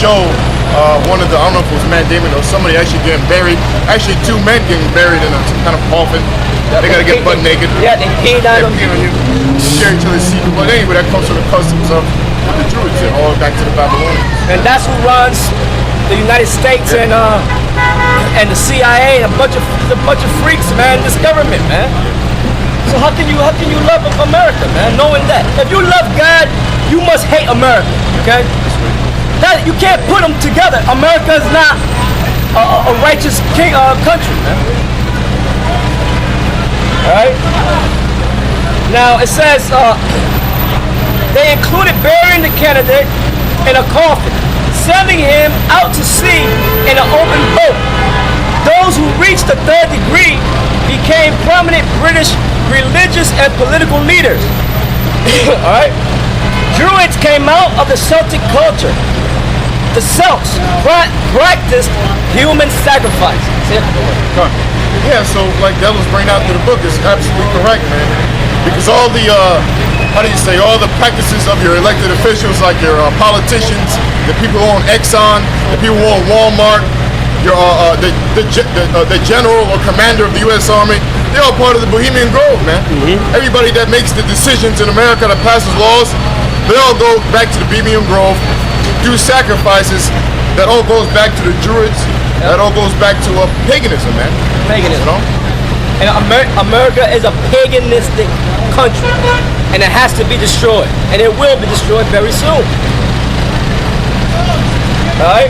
show one of the, I don't know if it was Matt Damon or somebody actually getting buried. Actually, two men getting buried in some kind of coffin. They gotta get butt naked. Yeah, they peed on them. You share each other's secret. But anyway, that comes from the customs of the Druids and all back to the Babylonians. And that's who runs the United States and the CIA and a bunch of freaks, man. This government, man. So how can you love America, man? Knowing that if you love God, you must hate America. Okay? That you can't put them together. America is not a righteous country, man. All right. Now it says they included burying the candidate in a coffin, sending him out to sea in an open boat. Those who reached the third degree became prominent British religious and political leaders. All right. Druids came out of the Celtic culture. The Celts practiced human sacrifice. Yeah, so like that was bringing out to the book is absolutely correct, man. Because all the all the practices of your elected officials, like your politicians, the people who own Exxon, the people who own Walmart, your the general or commander of the U.S. Army, they're all part of the Bohemian Grove, man. Mm-hmm. Everybody that makes the decisions in America that passes laws, they all go back to the Bohemian Grove, do sacrifices. That all goes back to the Druids. Yep. That all goes back to paganism, man. Paganism. You know? And America is a paganistic country, and it has to be destroyed, and it will be destroyed very soon. All right.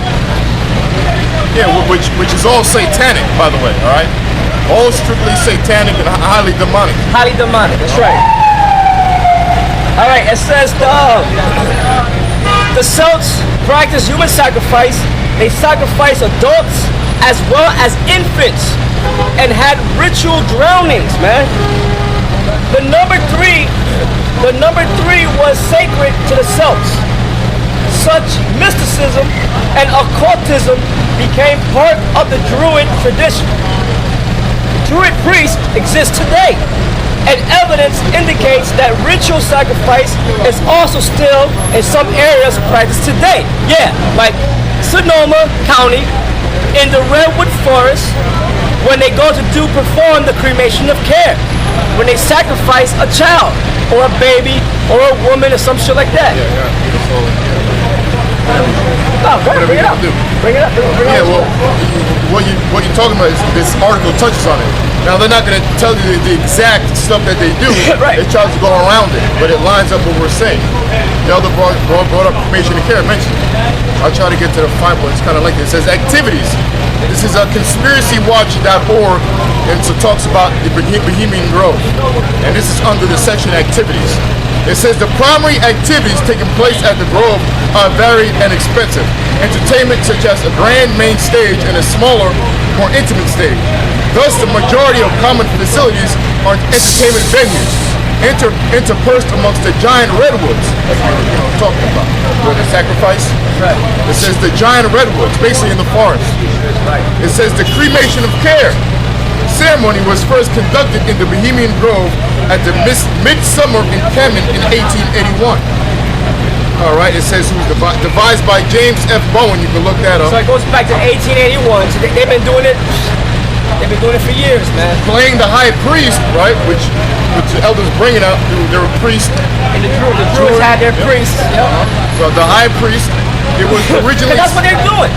Yeah, which is all satanic, by the way. All right. All strictly satanic and highly demonic. Highly demonic. That's right. All right. It says the Celts practice human sacrifice. They sacrifice adults as well as infants and had ritual drownings, man. The number three was sacred to the Celts. Such mysticism and occultism became part of the Druid tradition. Druid priests exist today, and evidence indicates that ritual sacrifice is also still in some areas practiced today. Yeah, like Sonoma County in the Redwood Forest, when they go to perform the cremation of care, when they sacrifice a child or a baby or a woman or some shit like that. Oh, go ahead, bring it up. Bring it up. Yeah, well, what you're talking about is this article touches on it. Now they're not going to tell you the exact stuff that they do. Right. They try to go around it, but it lines up what we're saying. The other brought up cremation and care. I mentioned it. I'll try to get to the fine point. It's kind of like this. It says activities. This is a conspiracywatch.org, and so it talks about the Bohemian Grove. And this is under the section activities. It says the primary activities taking place at the Grove are varied and expensive. Entertainment such as a grand main stage and a smaller, more intimate stage. Thus, the majority of common facilities are entertainment venues, interspersed amongst the giant redwoods. That's what we're talking about. Where the sacrifice. Right. It says the giant redwoods, basically in the forest. Right. It says the cremation of care ceremony was first conducted in the Bohemian Grove at the Midsummer Encampment in 1881. All right, it says it was devised by James F. Bowen. You can look that up. So it goes back to 1881. So they've been doing it. They've been doing it for years, man. Playing the high priest, right? Which the elders bringing out. They were priests. And the Druids had their priests. Yep. So the high priest. It was originally. That's what they're doing.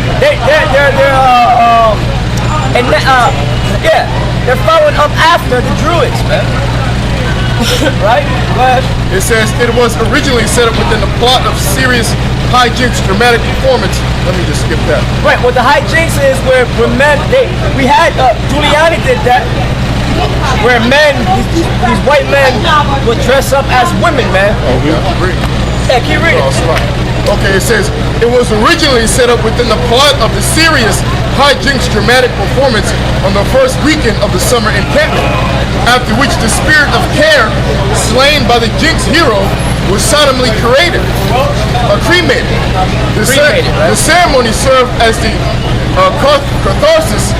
They're following up after the Druids, man. Right? Go ahead. It says it was originally set up within the plot of serious hijinks dramatic performance. Let me just skip that. Right. What the hijinks is where men, we had Giuliani did that, where men, these white men, would dress up as women, man. Oh, we agree. Yeah, keep reading. Okay, it says it was originally set up within the plot of the serious hijinks dramatic performance on the first weekend of the summer encampment, after which the spirit of care, slain by the Jinx hero, was solemnly cremated. The ceremony served as the catharsis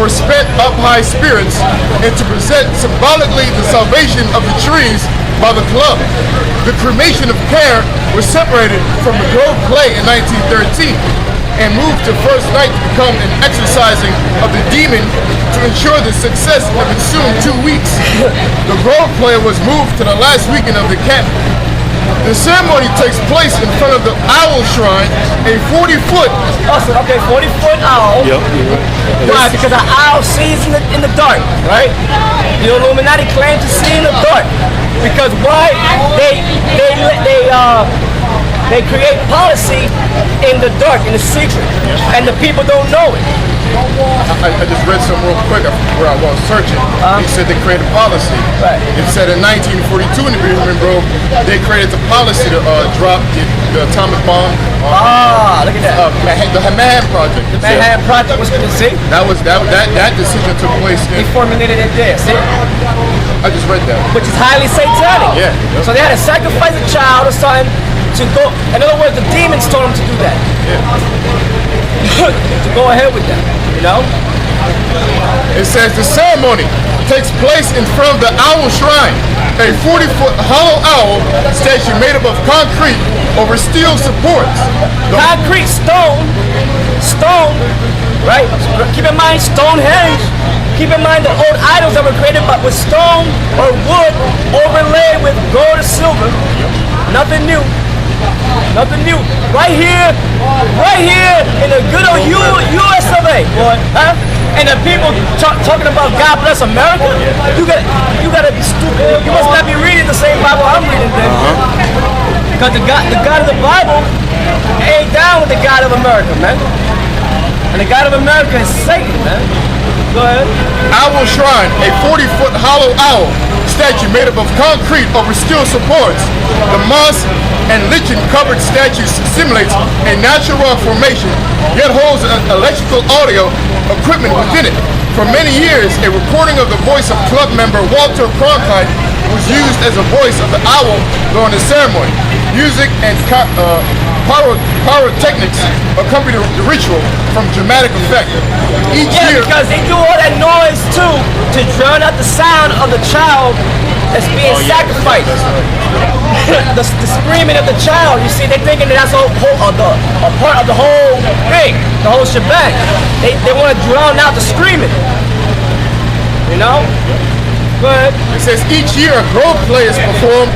for spent up high spirits, and to present symbolically the salvation of the trees by the club. The cremation of care was separated from the Grove play in 1913 and moved to first night to become an exorcising of the demon to ensure the success of ensuing 2 weeks. The Grove play was moved to the last weekend of the camp. The ceremony takes place in front of the Owl Shrine, a 40-foot. Awesome. Okay, 40-foot owl. Yep. Why? Because an owl sees in the dark, right? The Illuminati claim to see in the dark. Because why? They create policy in the dark, in the secret, and the people don't know it. I just read some real quick where I was searching. They said they created policy. Right. It said in 1942 in the Bohemian Grove, they created the policy to drop the atomic bomb. Look at that. The Manhattan Project. The Manhattan Project was going to see. That decision took place They in. formulated it there, see? I just read that. Which is highly satanic. Yeah. So they had to sacrifice a child or something to go. In other words, the demons told them to do that. To go ahead with that, you know? It says the ceremony takes place in front of the Owl Shrine, a 40-foot hollow owl statue made up of concrete over steel supports. Concrete, stone, right? Keep in mind Stonehenge. Keep in mind the old idols that were created with stone or wood overlaid with gold or silver. Nothing new. Nothing new. Right here in the good old US of A, boy. Huh? And the people talking about God bless America. You gotta be stupid. You must not be reading the same Bible I'm reading then. Because the God of the Bible ain't down with the God of America, man. And the God of America is Satan, man. Go ahead. Owl Shrine, a 40-foot hollow owl statue made up of concrete over steel supports. The moss and lichen-covered statue simulates a natural rock formation, yet holds an electrical audio equipment within it. For many years, a recording of the voice of club member Walter Cronkite was used as a voice of the owl during the ceremony. Music and pyrotechnics accompany the ritual from dramatic effect. Each year, because they do all that noise too to drown out the sound of the child that's being sacrificed. The screaming of the child, you see, they're thinking that's a part of the whole thing, the whole shebang. They want to drown out the screaming. You know? Go ahead. it says each year a Grove play is performed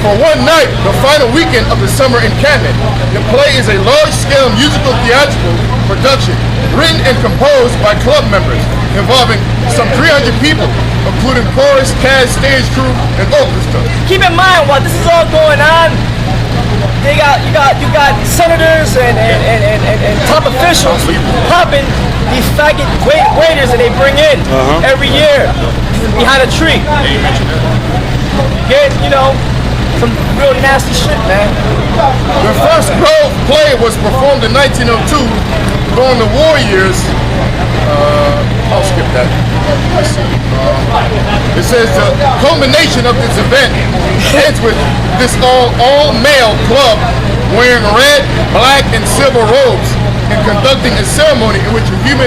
for one night, the final weekend of the summer encampment. The play is a large-scale musical theatrical production written and composed by club members, involving some 300 people, including chorus, cast, stage crew, and orchestra. Keep in mind while this is all going on, you got senators and top officials popping these faggot waiters that they bring in every year behind a tree. Get, some real nasty shit, man. The first Grove play was performed in 1902 during the war years. I'll skip that. Let's see. It says the culmination of this event ends with this all-male club wearing red, black, and silver robes and conducting a ceremony in which a human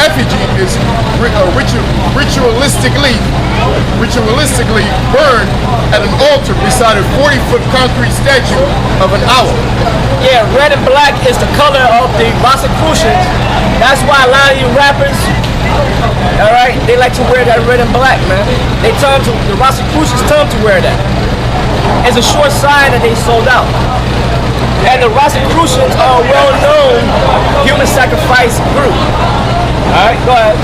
effigy is ritualistically burned at an altar beside a 40-foot concrete statue of an owl. Yeah, red and black is the color of the Rosicrucians. That's why a lot of you rappers, all right, they like to wear that red and black, man. The Rosicrucians tell them to wear that. It's a sure sign that they sold out. And the Rosicrucians are a well-known human sacrifice group. All right, go ahead.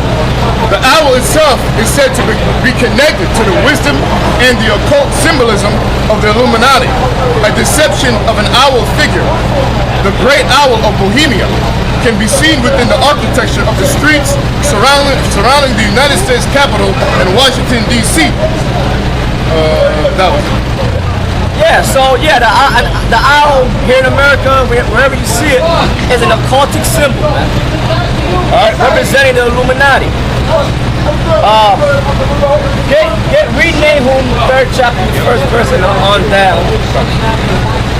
The owl itself is said to be connected to the wisdom and the occult symbolism of the Illuminati, a deception of an owl figure. The great owl of Bohemia can be seen within the architecture of the streets surrounding the United States Capitol in Washington, D.C. That was it. Yeah, so the owl here in America, wherever you see it, is an occultic symbol, man. All right, representing the Illuminati. Read Nahum 3rd chapter, 1st verse and on down.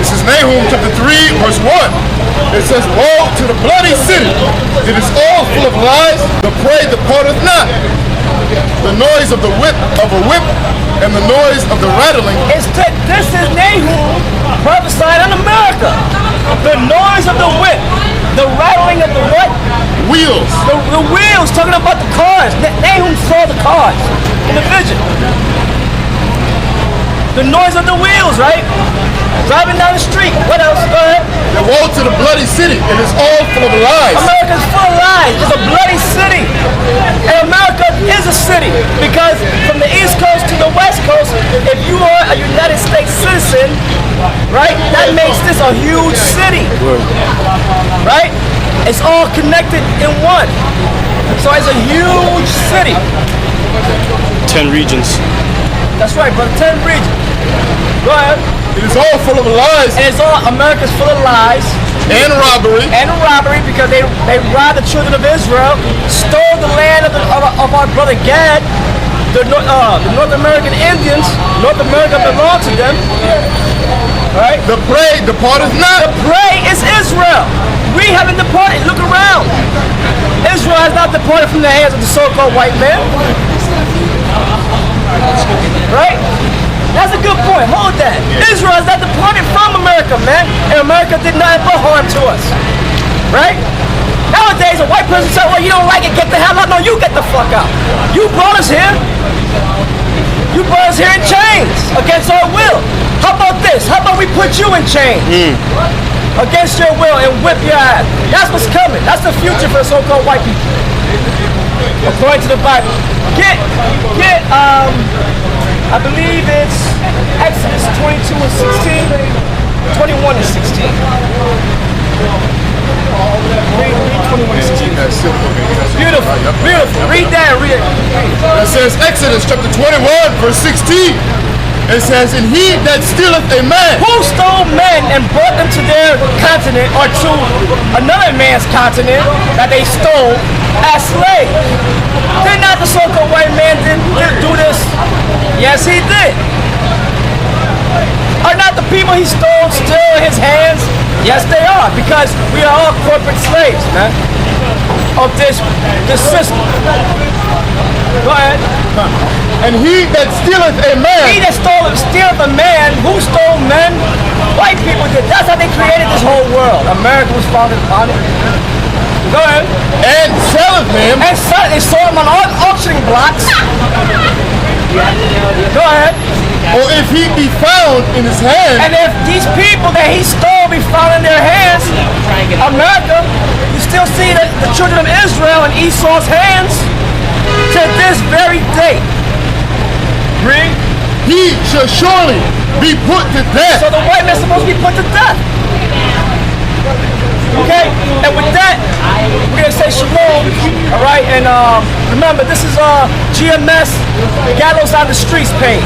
It This is Nahum chapter 3, verse 1. It says, woe to the bloody city. It is all full of lies. The prey departeth not. The noise of the whip and the noise of the rattling. This is Nahum prophesying on America. The noise of the whip, the rattling of the what? Wheels. The wheels, talking about the cars. Nahum saw the cars in the vision. The noise of the wheels, right? Driving down the street. What else? Go ahead. And woe to the bloody city. It is all full of lies. America's full of lies. It's a bloody city. And America is a city. Because from the East Coast to the West Coast, if you are a United States citizen, right, that makes this a huge city. Right? It's all connected in one. So it's a huge city. 10 regions. That's right, brother. 10 regions. Go ahead. It is all full of lies. And it's all, America's full of lies. And robbery. And robbery, because they robbed the children of Israel, stole the land of our brother Gad. The North American Indians, North America belonged to them. Right? The prey departeth not. The prey is Israel. We haven't departed. Look around. Israel has not departed from the hands of the so-called white man. Right? That's a good point. Hold that. Israel has not departed from America, man. And America did nothing but harm to us. Right? Nowadays, a white person says, well, you don't like it, get the hell out. No, you get the fuck out. You brought us here. You brought us here in chains against our will. How about this? How about we put you in chains against your will and whip your ass? That's what's coming. That's the future for the so-called white people. According to the Bible. I believe it's Exodus 22 and 16, 21 and 16. Read 21 and 16. Beautiful, beautiful. Read that, read it. It says Exodus chapter 21, verse 16. It says, and he that stealeth a man. Who stole men and brought them to their continent or to another man's continent that they stole as slaves? Did not the so-called white man did do this? Yes, he did. Are not the people he stole still in his hands? Yes, they are, because we are all corporate slaves, man, of this system. Go ahead. And he that stealeth a man. He that stealeth a man. Who stole men? White people did. That's how they created this whole world. America was founded upon it. Go ahead. And selleth him. And they sold him on auctioning blocks. Go ahead. Or if he be found in his hand. And if these people that he stole be found in their hands, America, you still see the children of Israel in Esau's hands to this very day. Read. He shall surely be put to death. So the white man's supposed to be put to death. Okay? And with that, we're going to say shalom. Alright? And remember, this is GMS Gallows on the Streets page.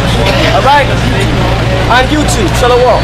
Alright? On YouTube. Shalom.